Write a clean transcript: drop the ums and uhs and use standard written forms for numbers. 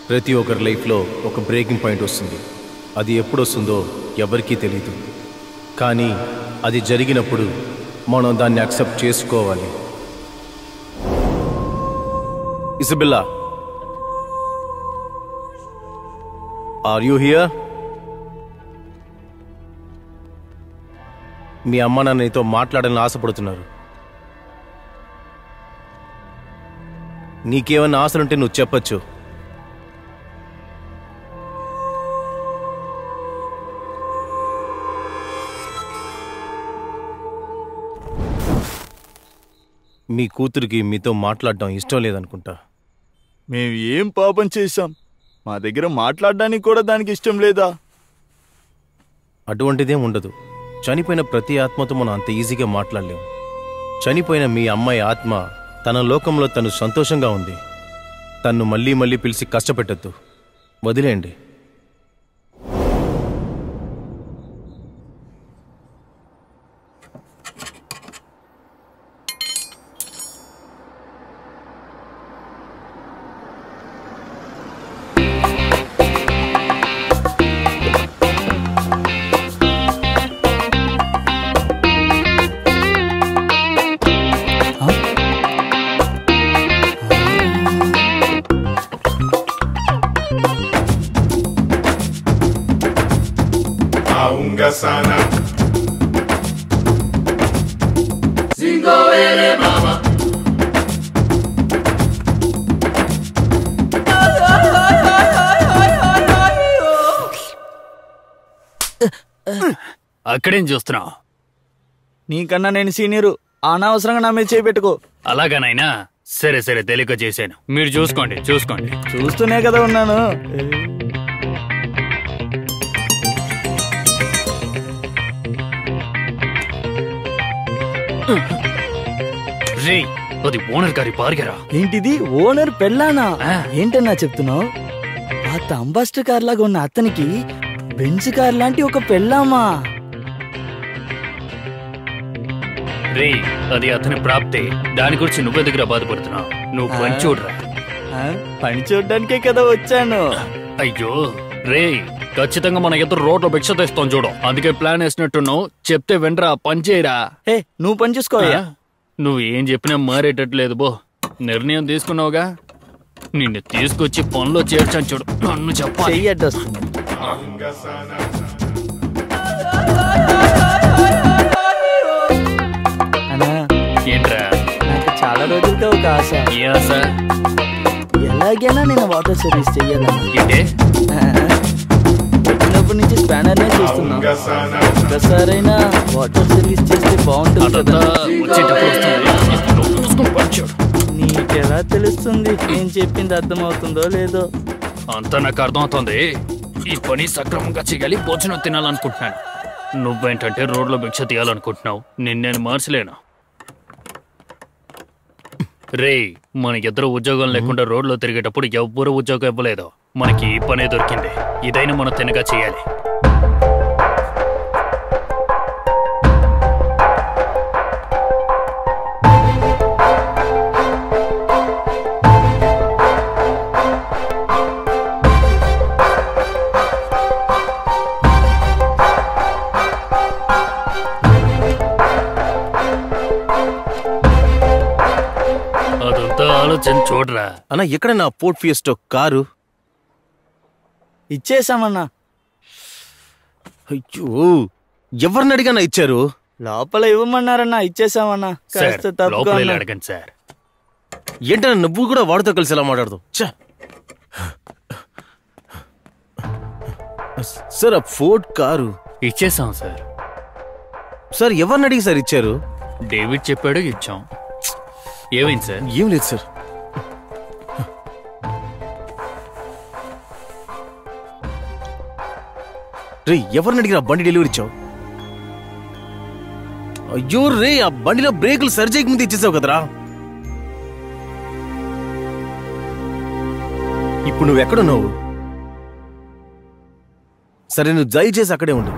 ప్రతి ఒక్కరి లైఫ్లో ఒక బ్రేకింగ్ పాయింట్ వస్తుంది. అది ఎప్పుడు వస్తుందో ఎవరికీ తెలియదు. కానీ అది జరిగినప్పుడు మనం దాన్ని యాక్సెప్ట్ చేసుకోవాలి. Isabella, are you here? మీ అమ్మ నాన్న నీతో మాట్లాడాలని ఆశపడుతున్నారు. నీకేమైనా ఆశలుంటే నువ్వు చెప్పచ్చు. మీ కూతురికి మీతో మాట్లాడడం ఇష్టం లేదనుకుంటా. మేము ఏం పాపం చేశాం? మా దగ్గర మాట్లాడడానికి కూడా దానికి ఇష్టం లేదా? అటువంటిదేం ఉండదు. చనిపోయిన ప్రతి ఆత్మతో మనం అంత ఈజీగా మాట్లాడలేము. చనిపోయిన మీ అమ్మాయి ఆత్మ తన లోకంలో తను సంతోషంగా ఉంది. తన్ను మళ్ళీ మళ్ళీ పిలిచి కష్టపెట్టద్దు, వదిలేయండి. Sana Zingo ere mama అక్కడేం చూస్తున్నావు? నీకన్నా నేను సీనియరు, అనవసరంగా నా మీద చేపెట్టుకో. అలాగానైనా సరే సరే, తెలియక చేశాను. మీరు చూసుకోండి. చూస్తూనే కదా ఉన్నాను. రే, అది ఓనర్ గారి భార్యరా. ఏంటిది? ఓనర్ పెళ్ళానా? ఏంటన్నా చెప్తున్నావు? పాత అంబాసిడర్ కార్ లాగా ఉన్న అతనికి బెంజ్ కార్ లాంటి ఒక పెళ్ళామా? రే, అది అతని ప్రాప్తే. దాని గురించి నువ్వే దగ్గర బాధపడుతున్నావు. నువ్వు పని చూడరా. పని చూడడానికే కదా వచ్చాను. అయ్యో రే, ఖచ్చితంగా మన ఇద్దరు రోడ్లో భిక్ష తెస్తాం చూడు. అందుకే ప్లాన్ వేసినట్టున్నావు. చెప్తే వెంటరా, పని చేయరా. హే, నువ్వు పని చూసుకోవా? నువ్వు ఏం చెప్పినా మారేటట్లేదు. బో, నిర్ణయం తీసుకున్నావుగా, నిన్ను తీసుకొచ్చి పనిలో చేర్చాను చూడు. నన్ను చెప్పాలి. ఏంట్రా? నాకు చాలా రోజులుగా ఒక ఆశ. ఏ ఆశ? ఎలాగైనా నేను వాటర్ సర్వీస్ చెయ్యాలన్నా. ఏంటే? వచ్చినప్పటి నుంచి స్పానర్నే చూస్తున్నా. ఒక్కసారైనా వాటర్ సర్వీస్ చేస్తే బాగుంటుంది కదా. నీకెలా తెలుస్తుంది నేను చెప్పింది అర్థమవుతుందో లేదో? అంతా నాకు అర్థమవుతుంది. ఈ పని సక్రమంగా చేయాలి, భోజనం తినాలనుకుంటున్నాను. నువ్వేంటంటే రోడ్లో భిక్ష తీయాలనుకుంటున్నావు. నిన్నేను మార్చలేను. రే, మన ఇద్దరు ఉద్యోగం లేకుండా రోడ్లో తిరిగేటప్పుడు ఎవ్వరూ ఉద్యోగం ఇవ్వలేదు. మనకి ఈ పనే దొరికింది. ఇదైనా మనం తినగా చేయాలి. అదంతా ఆలోచన చూడరా. అన్న, ఎక్కడ నా ఫోర్డ్ ఫియస్టో కారు? ఇచ్చేసామన్నా. అయ్యో, ఎవరిని అడిగానా ఇచ్చారు? లోపల ఇవ్వమన్నారన్నా, ఇచ్చేసామన్నా. కాస్త తప్పుగా అడగండి సార్. ఏంటన్నా నువ్వు కూడా వాడితో కలిసి ఎలా మాట్లాడదు? సార్, ఆ ఫోర్డ్ కారు ఇచ్చేసాం సార్. సార్, ఎవరిని అడిగి సార్ ఇచ్చారు? డేవిడ్ చెప్పాడు, ఇచ్చాం. ఏమైంది సార్? ఏం లేదు సార్. రే, ఎవరిని అడిగిన బండి డెలివరీ ఇచ్చావు? అయ్యో రే, ఆ బండిలో బ్రేకులు సర్జరీకి ముందు ఇచ్చేసావు కదరా. ఇప్పుడు నువ్వు ఎక్కడున్నావు? సరే, నువ్వు దయచేసి అక్కడే ఉండు.